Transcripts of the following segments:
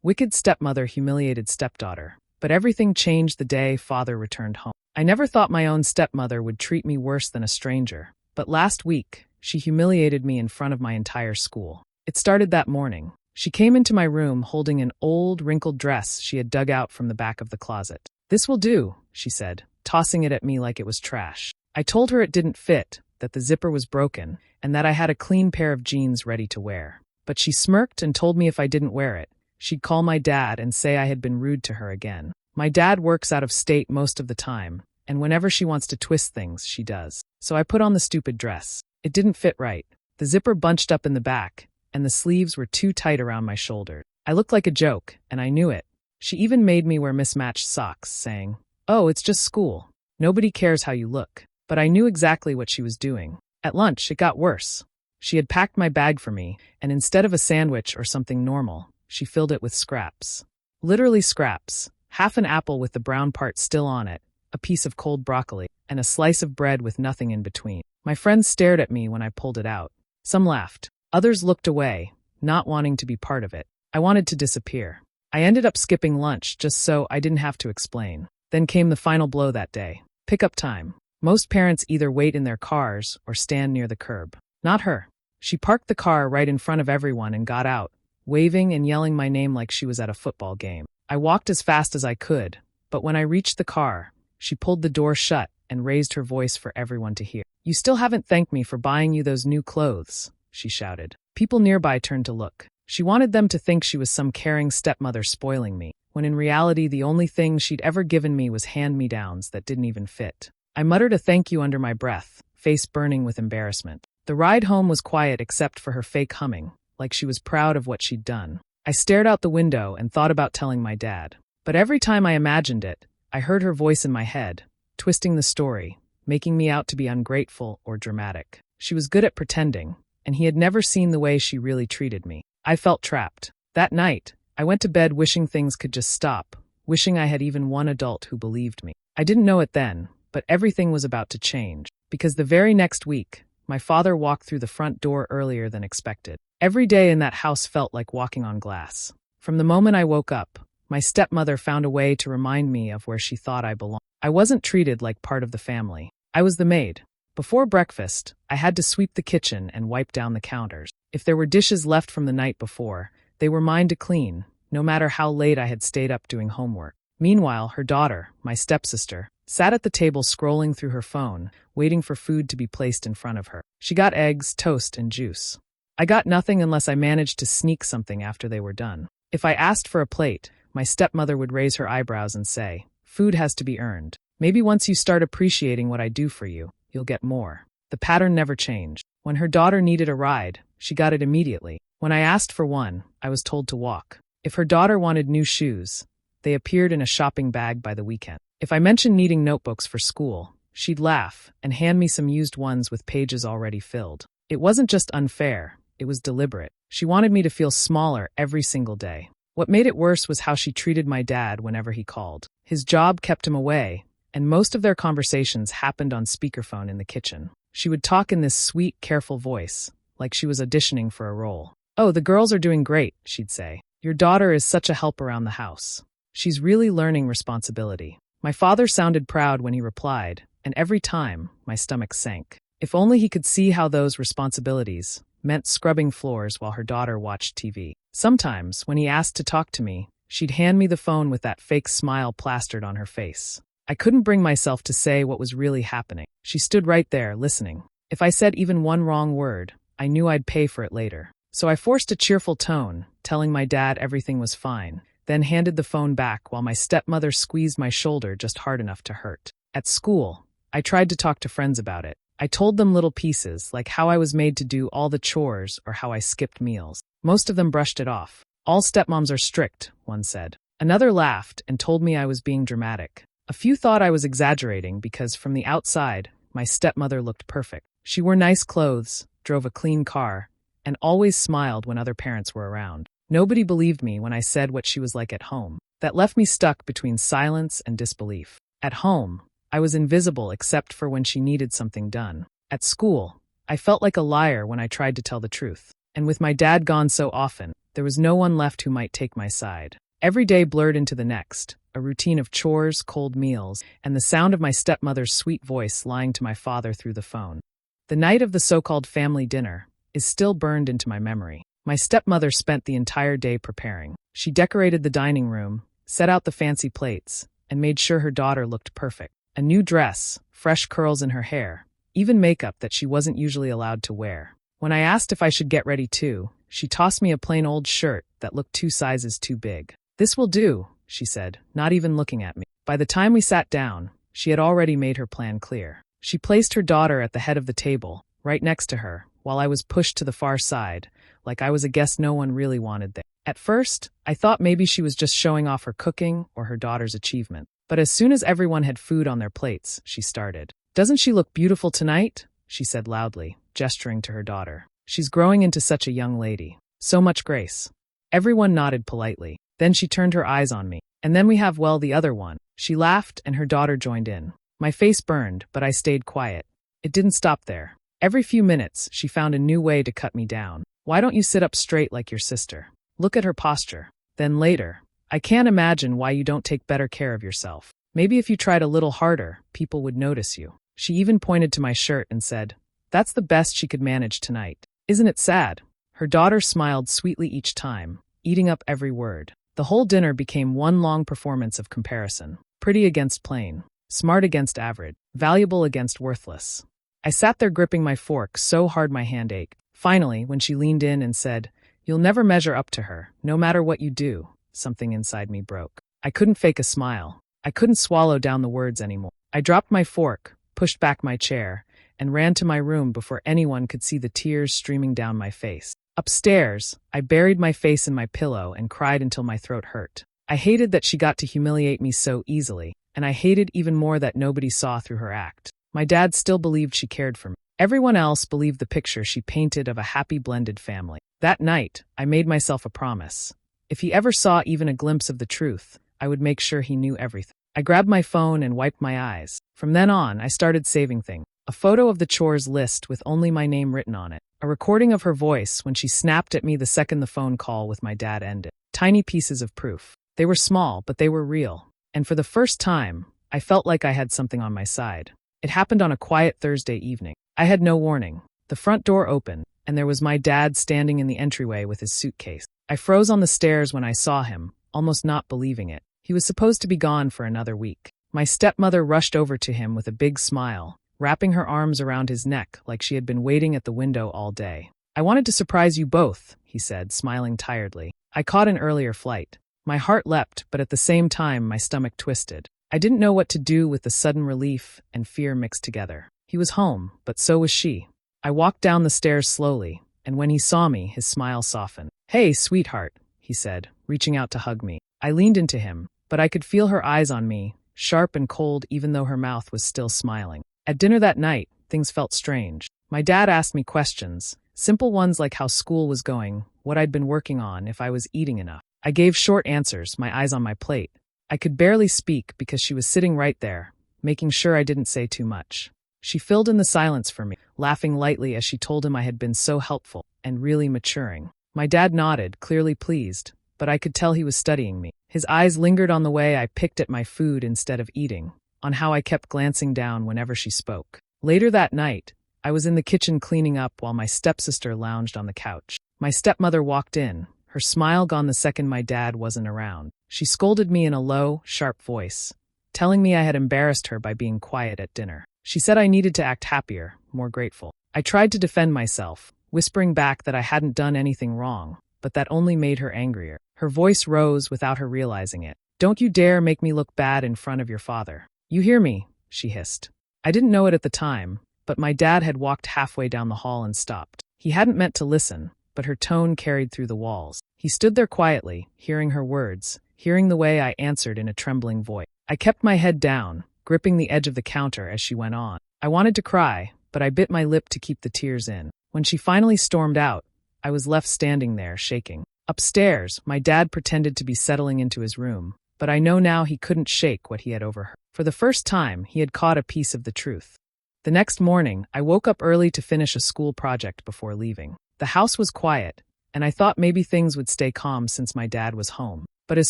Wicked Stepmother Humiliated Stepdaughter. But everything changed the day father returned home. I never thought my own stepmother would treat me worse than a stranger, but last week, she humiliated me in front of my entire school. It started that morning. She came into my room holding an old, wrinkled dress she had dug out from the back of the closet. "This will do," she said, tossing it at me like it was trash. I told her it didn't fit, that the zipper was broken, and that I had a clean pair of jeans ready to wear. But she smirked and told me if I didn't wear it, she'd call my dad and say I had been rude to her again. My dad works out of state most of the time, and whenever she wants to twist things, she does. So I put on the stupid dress. It didn't fit right. The zipper bunched up in the back, and the sleeves were too tight around my shoulders. I looked like a joke, and I knew it. She even made me wear mismatched socks, saying, "Oh, it's just school. Nobody cares how you look." But I knew exactly what she was doing. At lunch, it got worse. She had packed my bag for me, and instead of a sandwich or something normal, she filled it with scraps. Literally scraps. Half an apple with the brown part still on it, a piece of cold broccoli, and a slice of bread with nothing in between. My friends stared at me when I pulled it out. Some laughed. Others looked away, not wanting to be part of it. I wanted to disappear. I ended up skipping lunch just so I didn't have to explain. Then came the final blow that day. Pickup time. Most parents either wait in their cars or stand near the curb. Not her. She parked the car right in front of everyone and got out, waving and yelling my name like she was at a football game. I walked as fast as I could, but when I reached the car, she pulled the door shut and raised her voice for everyone to hear. "You still haven't thanked me for buying you those new clothes," she shouted. People nearby turned to look. She wanted them to think she was some caring stepmother spoiling me, when in reality the only thing she'd ever given me was hand-me-downs that didn't even fit. I muttered a thank you under my breath, face burning with embarrassment. The ride home was quiet except for her fake humming, like she was proud of what she'd done. I stared out the window and thought about telling my dad. But every time I imagined it, I heard her voice in my head, twisting the story, making me out to be ungrateful or dramatic. She was good at pretending, and he had never seen the way she really treated me. I felt trapped. That night, I went to bed wishing things could just stop, wishing I had even one adult who believed me. I didn't know it then, but everything was about to change, because the very next week, my father walked through the front door earlier than expected. Every day in that house felt like walking on glass. From the moment I woke up, my stepmother found a way to remind me of where she thought I belonged. I wasn't treated like part of the family. I was the maid. Before breakfast, I had to sweep the kitchen and wipe down the counters. If there were dishes left from the night before, they were mine to clean, no matter how late I had stayed up doing homework. Meanwhile, her daughter, my stepsister, sat at the table scrolling through her phone, waiting for food to be placed in front of her. She got eggs, toast, and juice. I got nothing unless I managed to sneak something after they were done. If I asked for a plate, my stepmother would raise her eyebrows and say, "Food has to be earned. Maybe once you start appreciating what I do for you, you'll get more." The pattern never changed. When her daughter needed a ride, she got it immediately. When I asked for one, I was told to walk. If her daughter wanted new shoes, they appeared in a shopping bag by the weekend. If I mentioned needing notebooks for school, she'd laugh and hand me some used ones with pages already filled. It wasn't just unfair, it was deliberate. She wanted me to feel smaller every single day. What made it worse was how she treated my dad whenever he called. His job kept him away, and most of their conversations happened on speakerphone in the kitchen. She would talk in this sweet, careful voice, like she was auditioning for a role. "Oh, the girls are doing great," she'd say. "Your daughter is such a help around the house. She's really learning responsibility." My father sounded proud when he replied, and every time, my stomach sank. If only he could see how those responsibilities meant scrubbing floors while her daughter watched TV. Sometimes, when he asked to talk to me, she'd hand me the phone with that fake smile plastered on her face. I couldn't bring myself to say what was really happening. She stood right there, listening. If I said even one wrong word, I knew I'd pay for it later. So I forced a cheerful tone, telling my dad everything was fine, then handed the phone back while my stepmother squeezed my shoulder just hard enough to hurt. At school, I tried to talk to friends about it. I told them little pieces, like how I was made to do all the chores or how I skipped meals. Most of them brushed it off. "All stepmoms are strict," one said. Another laughed and told me I was being dramatic. A few thought I was exaggerating because from the outside, my stepmother looked perfect. She wore nice clothes, drove a clean car, and always smiled when other parents were around. Nobody believed me when I said what she was like at home. That left me stuck between silence and disbelief. At home, I was invisible except for when she needed something done. At school, I felt like a liar when I tried to tell the truth. And with my dad gone so often, There was no one left who might take my side. Every day blurred into the next, a routine of chores, cold meals, and the sound of my stepmother's sweet voice lying to my father through the phone. The night of the so-called family dinner is still burned into my memory. My stepmother spent the entire day preparing. She decorated the dining room, set out the fancy plates, and made sure her daughter looked perfect. A new dress, fresh curls in her hair, even makeup that she wasn't usually allowed to wear. When I asked if I should get ready too, she tossed me a plain old shirt that looked 2 sizes too big. "This will do," she said, not even looking at me. By the time we sat down, she had already made her plan clear. She placed her daughter at the head of the table, right next to her, while I was pushed to the far side, like I was a guest no one really wanted there. At first, I thought maybe she was just showing off her cooking or her daughter's achievement. But as soon as everyone had food on their plates, she started. "Doesn't she look beautiful tonight?" she said loudly, gesturing to her daughter. "She's growing into such a young lady. So much grace." Everyone nodded politely. Then she turned her eyes on me. "And then we have, well, the other one." She laughed and her daughter joined in. My face burned, but I stayed quiet. It didn't stop there. Every few minutes, she found a new way to cut me down. "Why don't you sit up straight like your sister? Look at her posture." Then later, "I can't imagine why you don't take better care of yourself. Maybe if you tried a little harder, people would notice you." She even pointed to my shirt and said, "That's the best she could manage tonight. Isn't it sad?" Her daughter smiled sweetly each time, eating up every word. The whole dinner became one long performance of comparison. Pretty against plain, smart against average, valuable against worthless. I sat there gripping my fork so hard my hand ached. Finally, when she leaned in and said, "You'll never measure up to her, no matter what you do," something inside me broke. I couldn't fake a smile. I couldn't swallow down the words anymore. I dropped my fork, pushed back my chair, and ran to my room before anyone could see the tears streaming down my face. Upstairs, I buried my face in my pillow and cried until my throat hurt. I hated that she got to humiliate me so easily, and I hated even more that nobody saw through her act. My dad still believed she cared for me. Everyone else believed the picture she painted of a happy blended family. That night, I made myself a promise. If he ever saw even a glimpse of the truth, I would make sure he knew everything. I grabbed my phone and wiped my eyes. From then on, I started saving things. A photo of the chores list with only my name written on it. A recording of her voice when she snapped at me the second the phone call with my dad ended. Tiny pieces of proof. They were small, but they were real. And for the first time, I felt like I had something on my side. It happened on a quiet Thursday evening. I had no warning. The front door opened, and there was my dad standing in the entryway with his suitcase. I froze on the stairs when I saw him, almost not believing it. He was supposed to be gone for another week. My stepmother rushed over to him with a big smile, wrapping her arms around his neck like she had been waiting at the window all day. "I wanted to surprise you both," he said, smiling tiredly. "I caught an earlier flight." My heart leapt, but at the same time my stomach twisted. I didn't know what to do with the sudden relief and fear mixed together. He was home, but so was she. I walked down the stairs slowly, and when he saw me, his smile softened. "Hey, sweetheart," he said, reaching out to hug me. I leaned into him, but I could feel her eyes on me, sharp and cold even though her mouth was still smiling. At dinner that night, things felt strange. My dad asked me questions, simple ones like how school was going, what I'd been working on, if I was eating enough. I gave short answers, my eyes on my plate. I could barely speak because she was sitting right there, making sure I didn't say too much. She filled in the silence for me, laughing lightly as she told him I had been so helpful and really maturing. My dad nodded, clearly pleased, but I could tell he was studying me. His eyes lingered on the way I picked at my food instead of eating, on how I kept glancing down whenever she spoke. Later that night, I was in the kitchen cleaning up while my stepsister lounged on the couch. My stepmother walked in, her smile gone the second my dad wasn't around. She scolded me in a low, sharp voice, telling me I had embarrassed her by being quiet at dinner. She said I needed to act happier, more grateful. I tried to defend myself, whispering back that I hadn't done anything wrong, but that only made her angrier. Her voice rose without her realizing it. "Don't you dare make me look bad in front of your father. You hear me?" she hissed. I didn't know it at the time, but my dad had walked halfway down the hall and stopped. He hadn't meant to listen, but her tone carried through the walls. He stood there quietly, hearing her words, hearing the way I answered in a trembling voice. I kept my head down, gripping the edge of the counter as she went on. I wanted to cry, but I bit my lip to keep the tears in. When she finally stormed out, I was left standing there, shaking. Upstairs, my dad pretended to be settling into his room, but I know now he couldn't shake what he had overheard. For the first time, he had caught a piece of the truth. The next morning, I woke up early to finish a school project before leaving. The house was quiet, and I thought maybe things would stay calm since my dad was home. But as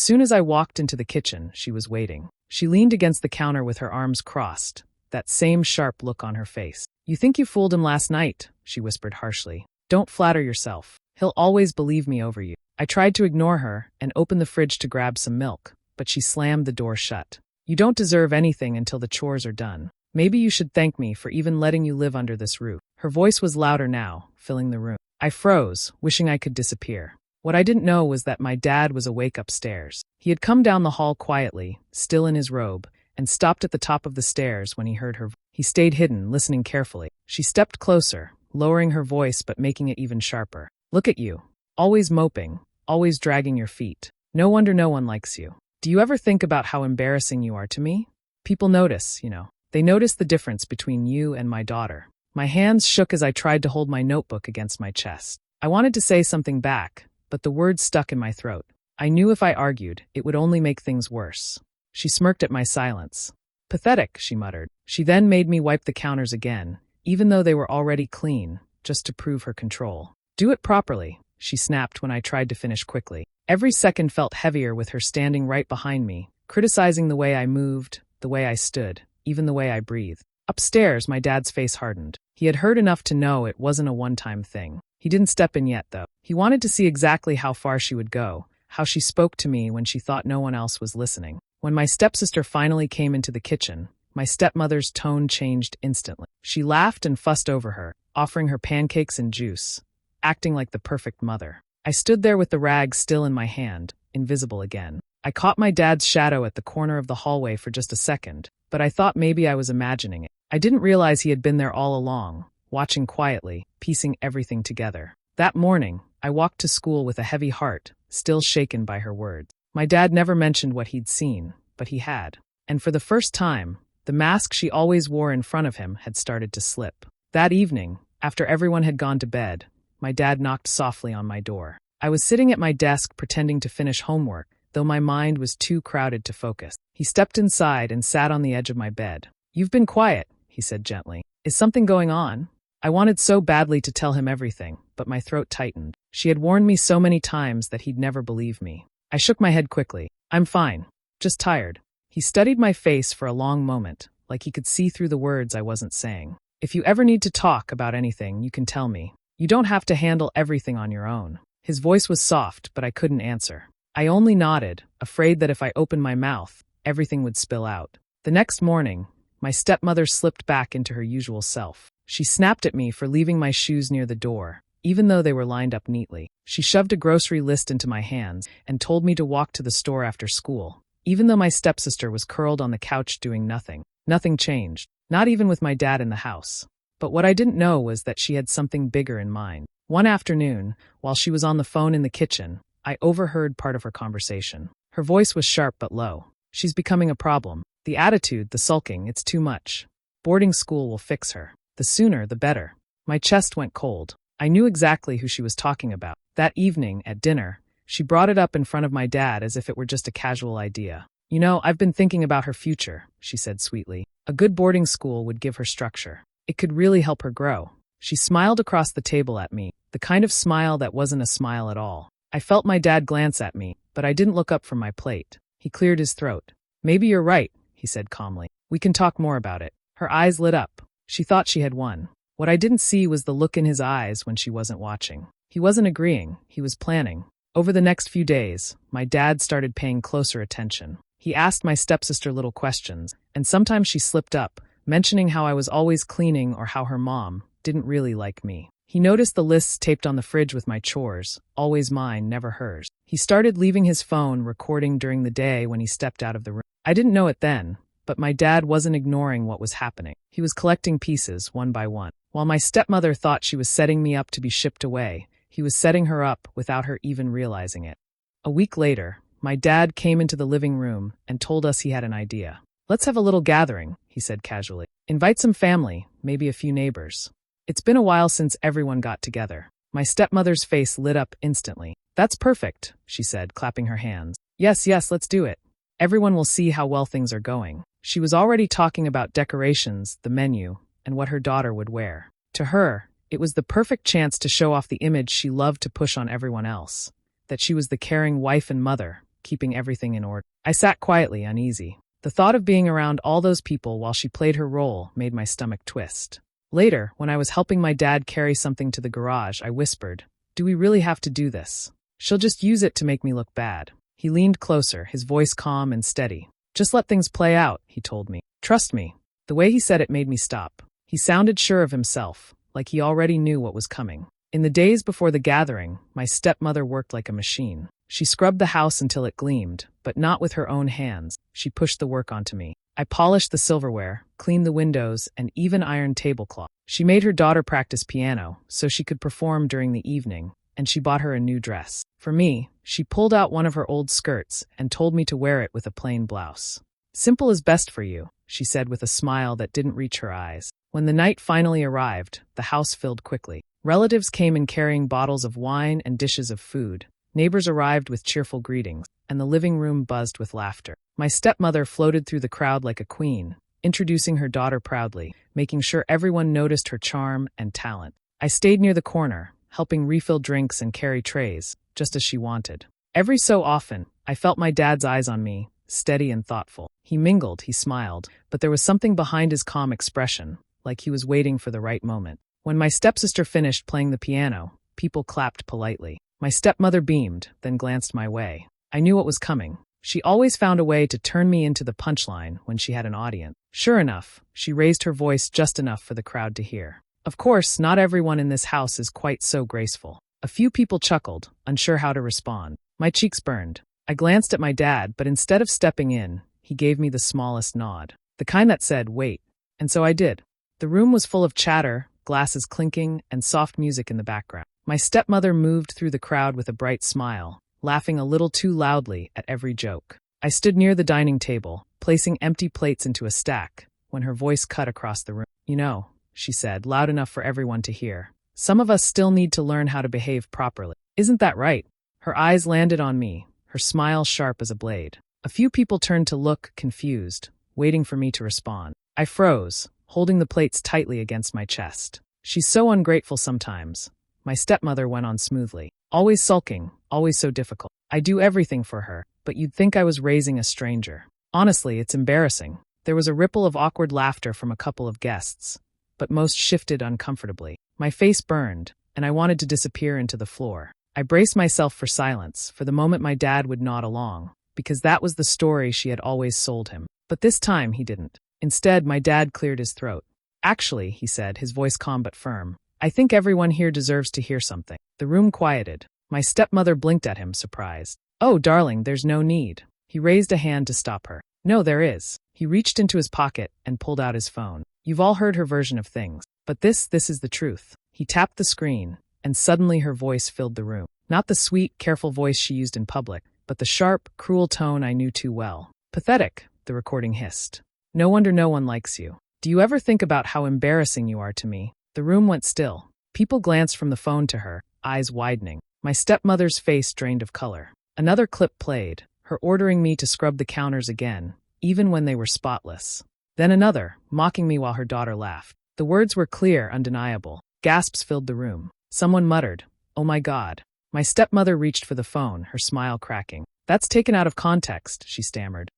soon as I walked into the kitchen, she was waiting. She leaned against the counter with her arms crossed, that same sharp look on her face. "You think you fooled him last night," she whispered harshly. "Don't flatter yourself. He'll always believe me over you." I tried to ignore her and open the fridge to grab some milk, but she slammed the door shut. "You don't deserve anything until the chores are done. Maybe you should thank me for even letting you live under this roof." Her voice was louder now, filling the room. I froze, wishing I could disappear. What I didn't know was that my dad was awake upstairs. He had come down the hall quietly, still in his robe, and stopped at the top of the stairs when he heard her voice. He stayed hidden, listening carefully. She stepped closer, lowering her voice but making it even sharper. "Look at you. Always moping, always dragging your feet. No wonder no one likes you. Do you ever think about how embarrassing you are to me? People notice, you know. They notice the difference between you and my daughter." My hands shook as I tried to hold my notebook against my chest. I wanted to say something back, but the words stuck in my throat. I knew if I argued, it would only make things worse. She smirked at my silence. "Pathetic," she muttered. She then made me wipe the counters again, even though they were already clean, just to prove her control. "Do it properly," she snapped when I tried to finish quickly. Every second felt heavier with her standing right behind me, criticizing the way I moved, the way I stood, even the way I breathed. Upstairs, my dad's face hardened. He had heard enough to know it wasn't a one-time thing. He didn't step in yet, though. He wanted to see exactly how far she would go, how she spoke to me when she thought no one else was listening. When my stepsister finally came into the kitchen, my stepmother's tone changed instantly. She laughed and fussed over her, offering her pancakes and juice, acting like the perfect mother. I stood there with the rag still in my hand, invisible again. I caught my dad's shadow at the corner of the hallway for just a second, but I thought maybe I was imagining it. I didn't realize he had been there all along, watching quietly, piecing everything together. That morning, I walked to school with a heavy heart, still shaken by her words. My dad never mentioned what he'd seen, but he had. And for the first time, the mask she always wore in front of him had started to slip. That evening, after everyone had gone to bed, my dad knocked softly on my door. I was sitting at my desk pretending to finish homework, though my mind was too crowded to focus. He stepped inside and sat on the edge of my bed. "You've been quiet," he said gently. "Is something going on?" I wanted so badly to tell him everything, but my throat tightened. She had warned me so many times that he'd never believe me. I shook my head quickly. "I'm fine. Just tired." He studied my face for a long moment, like he could see through the words I wasn't saying. "If you ever need to talk about anything, you can tell me. You don't have to handle everything on your own." His voice was soft, but I couldn't answer. I only nodded, afraid that if I opened my mouth, everything would spill out. The next morning, my stepmother slipped back into her usual self. She snapped at me for leaving my shoes near the door, even though they were lined up neatly. She shoved a grocery list into my hands and told me to walk to the store after school, even though my stepsister was curled on the couch doing nothing. Nothing changed, not even with my dad in the house. But what I didn't know was that she had something bigger in mind. One afternoon, while she was on the phone in the kitchen, I overheard part of her conversation. Her voice was sharp but low. "She's becoming a problem. The attitude, the sulking, it's too much. Boarding school will fix her. The sooner, the better." My chest went cold. I knew exactly who she was talking about. That evening, at dinner, she brought it up in front of my dad as if it were just a casual idea. "You know, I've been thinking about her future," she said sweetly. "A good boarding school would give her structure. It could really help her grow." She smiled across the table at me, the kind of smile that wasn't a smile at all. I felt my dad glance at me, but I didn't look up from my plate. He cleared his throat. "Maybe you're right," he said calmly. "We can talk more about it." Her eyes lit up. She thought she had won. What I didn't see was the look in his eyes when she wasn't watching. He wasn't agreeing, he was planning. Over the next few days, my dad started paying closer attention. He asked my stepsister little questions, and sometimes she slipped up, mentioning how I was always cleaning or how her mom didn't really like me. He noticed the lists taped on the fridge with my chores, always mine, never hers. He started leaving his phone recording during the day when he stepped out of the room. I didn't know it then, but my dad wasn't ignoring what was happening. He was collecting pieces, one by one. While my stepmother thought she was setting me up to be shipped away, he was setting her up without her even realizing it. A week later, my dad came into the living room and told us he had an idea. "Let's have a little gathering," he said casually. "Invite some family, maybe a few neighbors. It's been a while since everyone got together." My stepmother's face lit up instantly. "That's perfect," she said, clapping her hands. Yes, let's do it. Everyone will see how well things are going." She was already talking about decorations, the menu, and what her daughter would wear. To her, It was the perfect chance to show off the image she loved to push on everyone else, that she was the caring wife and mother, keeping everything in order. I sat quietly, uneasy. The thought of being around all those people while she played her role made my stomach twist. Later, when I was helping my dad carry something to the garage, I whispered, "Do we really have to do this? She'll just use it to make me look bad." He leaned closer, his voice calm and steady. "Just let things play out," he told me. "Trust me." The way he said it made me stop. He sounded sure of himself, like he already knew what was coming. In the days before the gathering, my stepmother worked like a machine. She scrubbed the house until it gleamed, but not with her own hands. She pushed the work onto me. I polished the silverware, cleaned the windows, and even ironed tablecloth. She made her daughter practice piano so she could perform during the evening, and she bought her a new dress. For me, she pulled out one of her old skirts and told me to wear it with a plain blouse. "Simple is best for you," she said with a smile that didn't reach her eyes. When the night finally arrived, the house filled quickly. Relatives came in carrying bottles of wine and dishes of food. Neighbors arrived with cheerful greetings, and the living room buzzed with laughter. My stepmother floated through the crowd like a queen, introducing her daughter proudly, making sure everyone noticed her charm and talent. I stayed near the corner, helping refill drinks and carry trays, just as she wanted. Every so often, I felt my dad's eyes on me, steady and thoughtful. He mingled, he smiled, but there was something behind his calm expression, like he was waiting for the right moment. When my stepsister finished playing the piano, people clapped politely. My stepmother beamed, then glanced my way. I knew what was coming. She always found a way to turn me into the punchline when she had an audience. Sure enough, she raised her voice just enough for the crowd to hear. Of course, not everyone in this house is quite so graceful. A few people chuckled, unsure how to respond. My cheeks burned. I glanced at my dad, but instead of stepping in, he gave me the smallest nod. The kind that said, "Wait." And so I did. The room was full of chatter, glasses clinking, and soft music in the background. My stepmother moved through the crowd with a bright smile, laughing a little too loudly at every joke. I stood near the dining table, placing empty plates into a stack, when her voice cut across the room. "You know," she said, loud enough for everyone to hear, "some of us still need to learn how to behave properly. Isn't that right?" Her eyes landed on me, her smile sharp as a blade. A few people turned to look confused, waiting for me to respond. I froze, holding the plates tightly against my chest. "She's so ungrateful sometimes," my stepmother went on smoothly. "Always sulking, always so difficult. I do everything for her, but you'd think I was raising a stranger. Honestly, it's embarrassing." There was a ripple of awkward laughter from a couple of guests, but most shifted uncomfortably. My face burned, and I wanted to disappear into the floor. I braced myself for silence, for the moment my dad would nod along, because that was the story she had always sold him. But this time he didn't. Instead, my dad cleared his throat. "Actually," he said, his voice calm but firm, "I think everyone here deserves to hear something." The room quieted. My stepmother blinked at him, surprised. "Oh, darling, there's no need." He raised a hand to stop her. "No, there is." He reached into his pocket and pulled out his phone. "You've all heard her version of things, but this is the truth." He tapped the screen, and suddenly her voice filled the room. Not the sweet, careful voice she used in public, but the sharp, cruel tone I knew too well. "Pathetic," the recording hissed. "No wonder no one likes you. Do you ever think about how embarrassing you are to me?" The room went still. People glanced from the phone to her, eyes widening. My stepmother's face drained of color. Another clip played, her ordering me to scrub the counters again, even when they were spotless. Then another, mocking me while her daughter laughed. The words were clear, undeniable. Gasps filled the room. Someone muttered, "Oh my God." My stepmother reached for the phone, her smile cracking. "That's taken out of context," she stammered.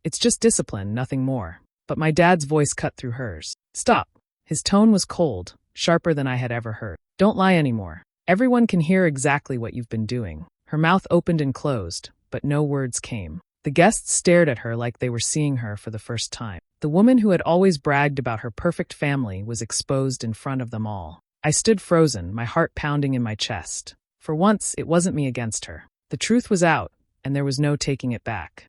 It's just discipline, nothing more." But my dad's voice cut through hers. "Stop." His tone was cold, sharper than I had ever heard. "Don't lie anymore. Everyone can hear exactly what you've been doing." Her mouth opened and closed, but no words came. The guests stared at her like they were seeing her for the first time. The woman who had always bragged about her perfect family was exposed in front of them all. I stood frozen, my heart pounding in my chest. For once, it wasn't me against her. The truth was out, and there was no taking it back.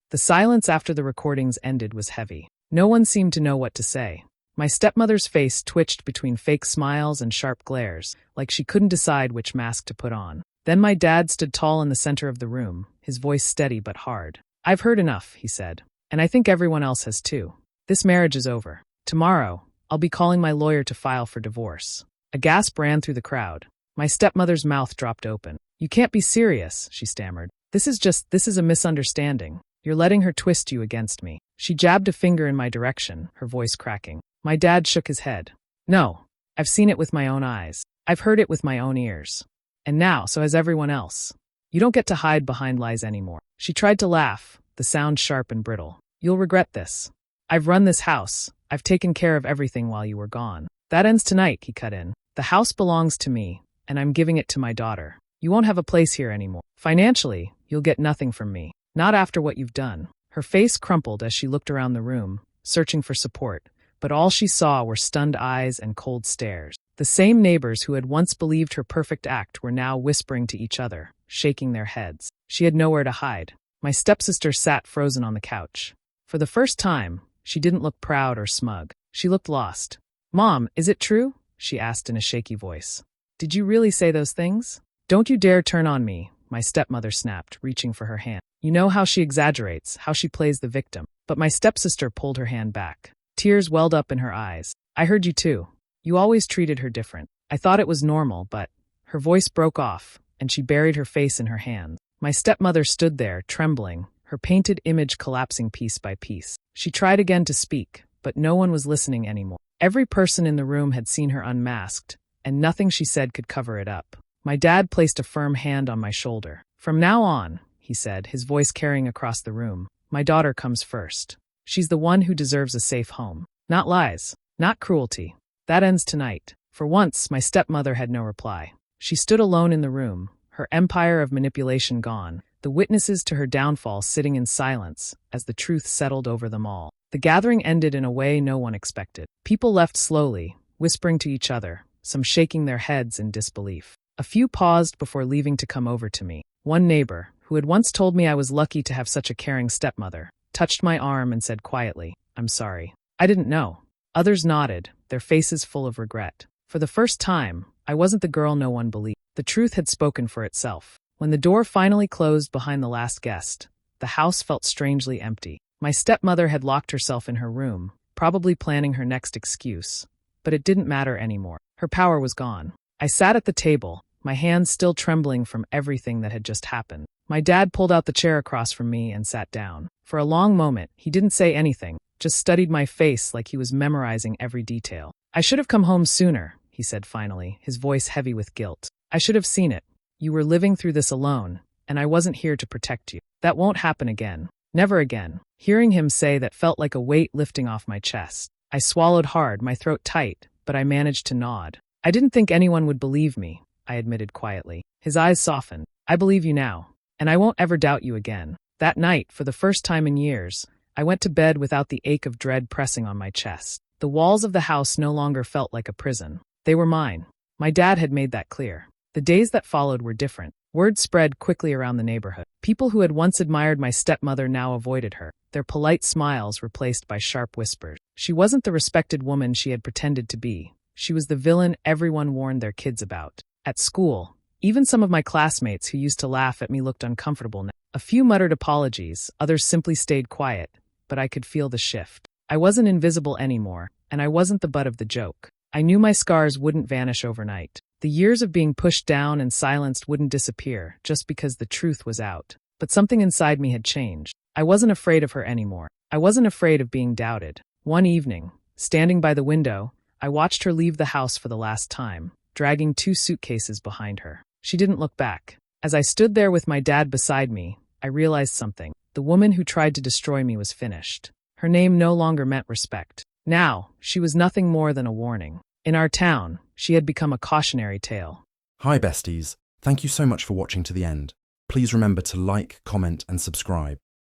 The silence after the recordings ended was heavy. No one seemed to know what to say. My stepmother's face twitched between fake smiles and sharp glares, like she couldn't decide which mask to put on. Then my dad stood tall in the center of the room, his voice steady but hard. "I've heard enough," he said, "and I think everyone else has too. This marriage is over. Tomorrow, I'll be calling my lawyer to file for divorce." A gasp ran through the crowd. My stepmother's mouth dropped open. "You can't be serious," she stammered. This is a misunderstanding. You're letting her twist you against me." She jabbed a finger in my direction, her voice cracking. My dad shook his head. "No. I've seen it with my own eyes. I've heard it with my own ears. And now, so has everyone else. You don't get to hide behind lies anymore. She tried to laugh, the sound sharp and brittle. You'll regret this. I've run this house. I've taken care of everything while you were gone. That ends tonight, he cut in. The house belongs to me, and I'm giving it to my daughter. You won't have a place here anymore. Financially, you'll get nothing from me. Not after what you've done. Her face crumpled as she looked around the room, searching for support, but all she saw were stunned eyes and cold stares. The same neighbors who had once believed her perfect act were now whispering to each other, shaking their heads. She had nowhere to hide. My stepsister sat frozen on the couch. For the first time, she didn't look proud or smug. She looked lost. "Mom, is it true?" she asked in a shaky voice. "Did you really say those things?" "Don't you dare turn on me," my stepmother snapped, reaching for her hand. "You know how she exaggerates, how she plays the victim." But my stepsister pulled her hand back. Tears welled up in her eyes. "I heard you too. You always treated her different. I thought it was normal, but—" Her voice broke off, and she buried her face in her hands. My stepmother stood there, trembling, her painted image collapsing piece by piece. She tried again to speak, but no one was listening anymore. Every person in the room had seen her unmasked, and nothing she said could cover it up. My dad placed a firm hand on my shoulder. "From now on," he said, his voice carrying across the room, "my daughter comes first. She's the one who deserves a safe home. Not lies, not cruelty. That ends tonight." For once, my stepmother had no reply. She stood alone in the room, her empire of manipulation gone, the witnesses to her downfall sitting in silence as the truth settled over them all. The gathering ended in a way no one expected. People left slowly, whispering to each other, some shaking their heads in disbelief. A few paused before leaving to come over to me. One neighbor, who had once told me I was lucky to have such a caring stepmother, touched my arm and said quietly, "I'm sorry. I didn't know." Others nodded, their faces full of regret. For the first time, I wasn't the girl no one believed. The truth had spoken for itself. When the door finally closed behind the last guest, the house felt strangely empty. My stepmother had locked herself in her room, probably planning her next excuse. But it didn't matter anymore. Her power was gone. I sat at the table, my hands still trembling from everything that had just happened. My dad pulled out the chair across from me and sat down. For a long moment, he didn't say anything, just studied my face like he was memorizing every detail. "I should have come home sooner," he said finally, his voice heavy with guilt. "I should have seen it. You were living through this alone, and I wasn't here to protect you. That won't happen again. Never again." Hearing him say that felt like a weight lifting off my chest. I swallowed hard, my throat tight, but I managed to nod. "I didn't think anyone would believe me," I admitted quietly. His eyes softened. "I believe you now, and I won't ever doubt you again." That night, for the first time in years, I went to bed without the ache of dread pressing on my chest. The walls of the house no longer felt like a prison. They were mine. My dad had made that clear. The days that followed were different. Word spread quickly around the neighborhood. People who had once admired my stepmother now avoided her, their polite smiles replaced by sharp whispers. She wasn't the respected woman she had pretended to be. She was the villain everyone warned their kids about. At school, even some of my classmates who used to laugh at me looked uncomfortable now. A few muttered apologies, others simply stayed quiet, but I could feel the shift. I wasn't invisible anymore, and I wasn't the butt of the joke. I knew my scars wouldn't vanish overnight. The years of being pushed down and silenced wouldn't disappear just because the truth was out. But something inside me had changed. I wasn't afraid of her anymore. I wasn't afraid of being doubted. One evening, standing by the window, I watched her leave the house for the last time, dragging 2 suitcases behind her. She didn't look back. As I stood there with my dad beside me, I realized something. The woman who tried to destroy me was finished. Her name no longer meant respect. Now, she was nothing more than a warning. In our town, she had become a cautionary tale. Hi besties, thank you so much for watching to the end. Please remember to like, comment and subscribe.